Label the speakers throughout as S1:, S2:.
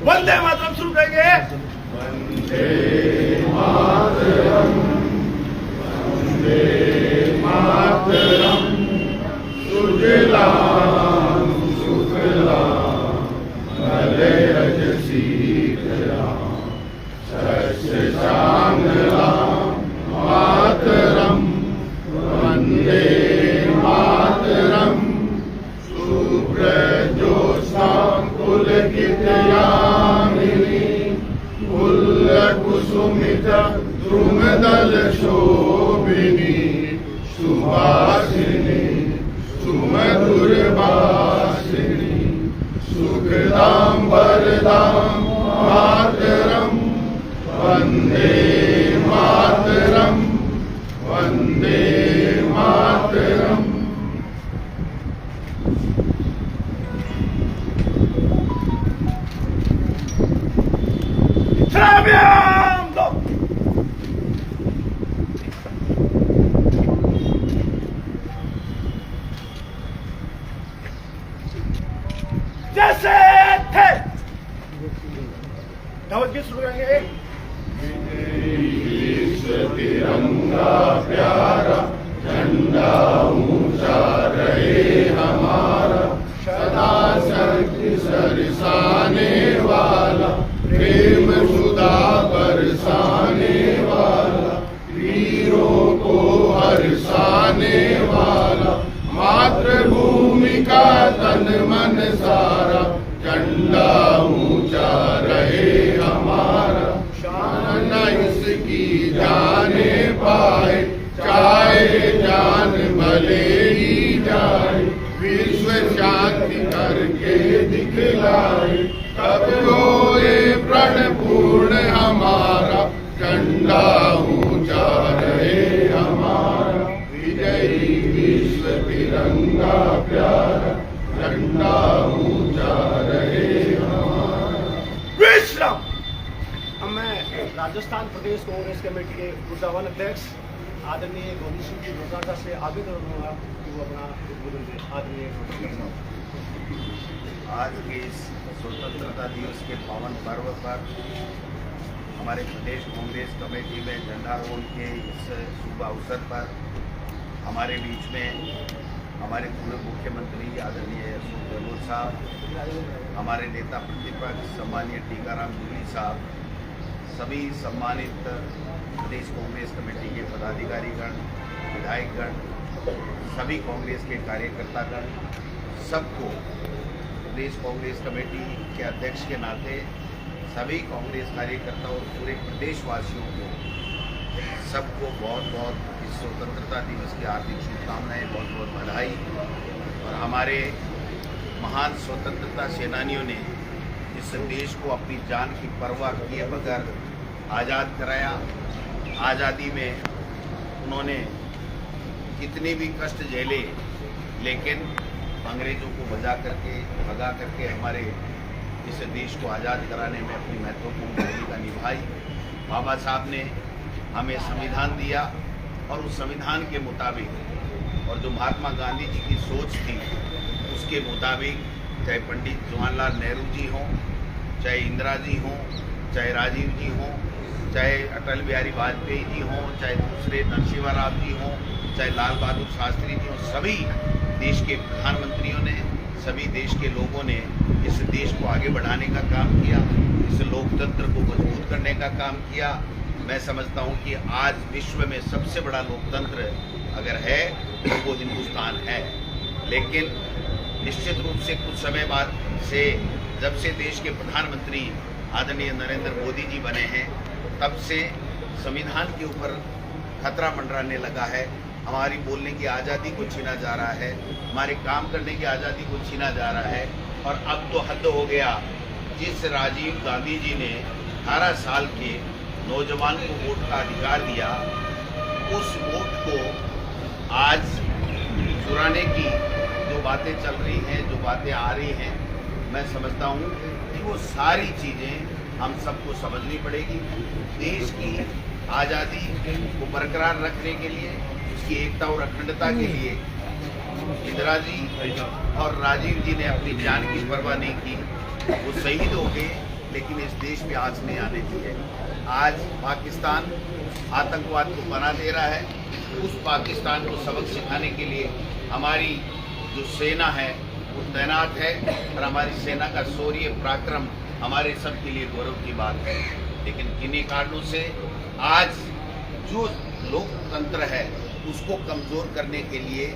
S1: वंदे मातरम शुरू करेंगे।
S2: वंदे मातरम, वंदे मातरम, सुजलाम सुफलाम मलयज शीतलाम शस्य श्यामलाम मातरम, वंदे मातरम, शुभ्रज्योत्स्नां पुलकितयामिनी कुसुमिता द्रुमदल शोभिनी सुभाषिनी सुमधुर भाषिनी सुखदां वरदां मातरम, वंदे मातरम, वंदे मातरम।
S1: जैसे थे दावत गीत शुरू करेंगे।
S2: तिरंगा प्यारा झंडा ऊंचा रहे हमारा, सदा शक्ति सरसाने वाला, प्रेम सुधा बरसाने वाला, वीरों को हर्षाने वाला, मातृभूमि का तन मन सारा, झंडा ऊंचा रहे हमारा, शान न इसकी जाने पाए, चाहे जान भले ही जाए, विश्व शांति करके दिखलाए, तब होए प्रण पूर्ण हमारा, झंडा ऊंचा रहे हमारा, विजयी विश्व तिरंगा प्यारा, झंडा ऊंचा रहे हमारा।
S1: विश्राम। अब मैं राजस्थान प्रदेश कांग्रेस कमेटी के ऊर्जावान अध्यक्ष आदरणीय गोविंद सिंह जी रोजादा से आगे करूंगा कि वो अपना उद्बोधन दे। आदरणीय
S3: आज के इस स्वतंत्रता दिवस के पावन पर्व पर हमारे प्रदेश कांग्रेस कमेटी में झंडारोहण के इस शुभ अवसर पर हमारे बीच में हमारे पूर्व मुख्यमंत्री आदरणीय अशोक गहलोत साहब, हमारे नेता प्रतिपक्ष सम्मानीय टीकाराम जूली साहब, सभी सम्मानित प्रदेश कांग्रेस कमेटी के पदाधिकारीगण, विधायकगण, सभी कांग्रेस के कार्यकर्तागण, सबको प्रदेश कांग्रेस कमेटी के अध्यक्ष के नाते सभी कांग्रेस कार्यकर्ताओं और पूरे प्रदेशवासियों को सबको बहुत बहुत इस स्वतंत्रता दिवस की हार्दिक शुभकामनाएं, बहुत बहुत बधाई। और हमारे महान स्वतंत्रता सेनानियों ने इस देश को अपनी जान की परवाह किए बगैर आज़ाद कराया। आज़ादी में उन्होंने कितने भी कष्ट झेले, लेकिन अंग्रेज़ों को भगा करके हमारे इस देश को आज़ाद कराने में अपनी महत्वपूर्ण भूमिका निभाई। बाबा साहब ने हमें संविधान दिया और उस संविधान के मुताबिक और जो महात्मा गांधी जी की सोच थी उसके मुताबिक, चाहे पंडित जवाहरलाल नेहरू जी हों, चाहे इंदिरा जी हों, चाहे राजीव जी हों, चाहे अटल बिहारी वाजपेयी जी हों, चाहे दूसरे नरसिम्हा राव जी हों, चाहे लाल बहादुर शास्त्री जी हों, सभी देश के प्रधानमंत्रियों ने, सभी देश के लोगों ने इस देश को आगे बढ़ाने का काम किया, इस लोकतंत्र को मजबूत करने का काम किया। मैं समझता हूं कि आज विश्व में सबसे बड़ा लोकतंत्र अगर है तो वो हिंदुस्तान है। लेकिन निश्चित रूप से कुछ समय बाद से, जब से देश के प्रधानमंत्री आदरणीय नरेंद्र मोदी जी बने हैं, तब से संविधान के ऊपर खतरा मंडराने लगा है। हमारी बोलने की आज़ादी को छीना जा रहा है, हमारे काम करने की आज़ादी को छीना जा रहा है। और अब तो हद हो गया, जिस राजीव गांधी जी ने 18 साल के नौजवान को वोट का अधिकार दिया, उस वोट को आज चुराने की जो बातें चल रही हैं, जो बातें आ रही हैं, मैं समझता हूँ कि वो सारी चीज़ें हम सबको समझनी पड़ेगी। देश की आज़ादी को बरकरार रखने के लिए, उसकी एकता और अखंडता के लिए इंदिरा जी और राजीव जी ने अपनी जान की परवाह नहीं की, वो शहीद हो गए। लेकिन इस देश में आँच नहीं आने दी है। आज पाकिस्तान आतंकवाद को बना दे रहा है। उस पाकिस्तान को सबक सिखाने के लिए हमारी जो सेना है वो तैनात है और हमारी सेना का शौर्य पराक्रम हमारे सब के लिए गौरव की बात है। लेकिन किन्हीं कारणों से आज जो लोकतंत्र है उसको कमज़ोर करने के लिए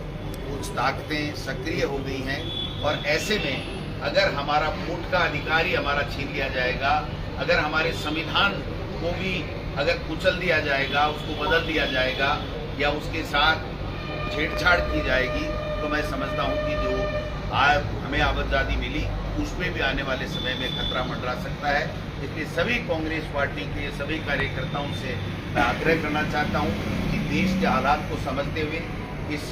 S3: कुछ ताकतें सक्रिय हो गई हैं और ऐसे में अगर हमारा वोट का अधिकार ही हमारा छीन लिया जाएगा, अगर हमारे संविधान को भी अगर कुचल दिया जाएगा, उसको बदल दिया जाएगा या उसके साथ छेड़छाड़ की जाएगी, तो मैं समझता हूँ कि जो हमें आज़ादी मिली उसमें भी आने वाले समय में खतरा मंडरा सकता है। इसलिए सभी कांग्रेस पार्टी के सभी कार्यकर्ताओं से मैं आग्रह करना चाहता हूँ कि देश के हालात को समझते हुए, इस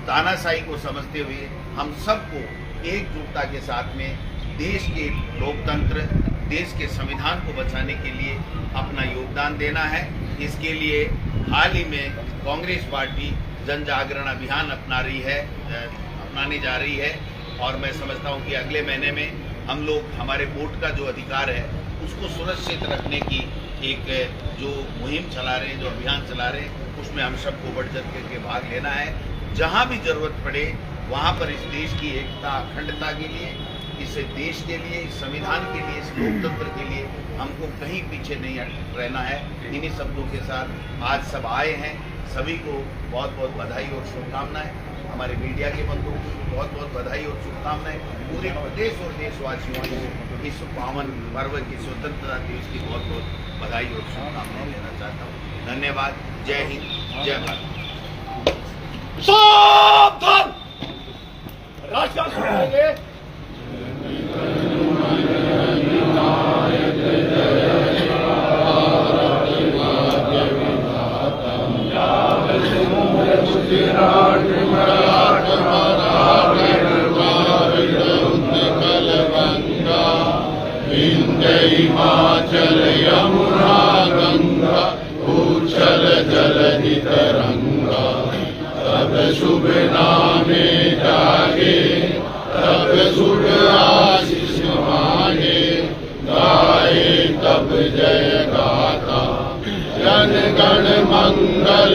S3: तानाशाही को समझते हुए हम सबको एकजुटता के साथ में देश के लोकतंत्र, देश के संविधान को बचाने के लिए अपना योगदान देना है। इसके लिए हाल ही में कांग्रेस पार्टी जन जागरण अभियान अपनाने जा रही है और मैं समझता हूं कि अगले महीने में हम लोग हमारे वोट का जो अधिकार है उसको सुरक्षित रखने की एक जो मुहिम चला रहे हैं, जो अभियान चला रहे हैं, उसमें हम सबको बढ़ चढ़ करके भाग लेना है। जहां भी जरूरत पड़े वहां पर इस देश की एकता अखंडता के लिए, इस देश के लिए, इस संविधान के लिए, इस लोकतंत्र के लिए हमको कहीं पीछे नहीं रहना है। इन्हीं शब्दों के साथ आज सब आए हैं, सभी को बहुत बहुत बधाई और शुभकामनाएं। हमारे मीडिया के बंधुओं को बहुत बहुत बधाई और शुभकामनाएं। पूरे प्रदेश और देशवासियों को इस पावन पर्व की स्वतंत्रता दिवस की बहुत बहुत बधाई और शुभकामनाएं देना चाहता हूँ। धन्यवाद। जय हिंद, जय भारत।
S1: सावधान! राष्ट्रगान सुनाएंगे।
S2: हिमाचल यमुना गंगा उच्छल जलधि तरंगा, तब शुभ नामे जागे, तब शुभ आशीष मांगे, गाए तब जय गाथा, जन गण मंगल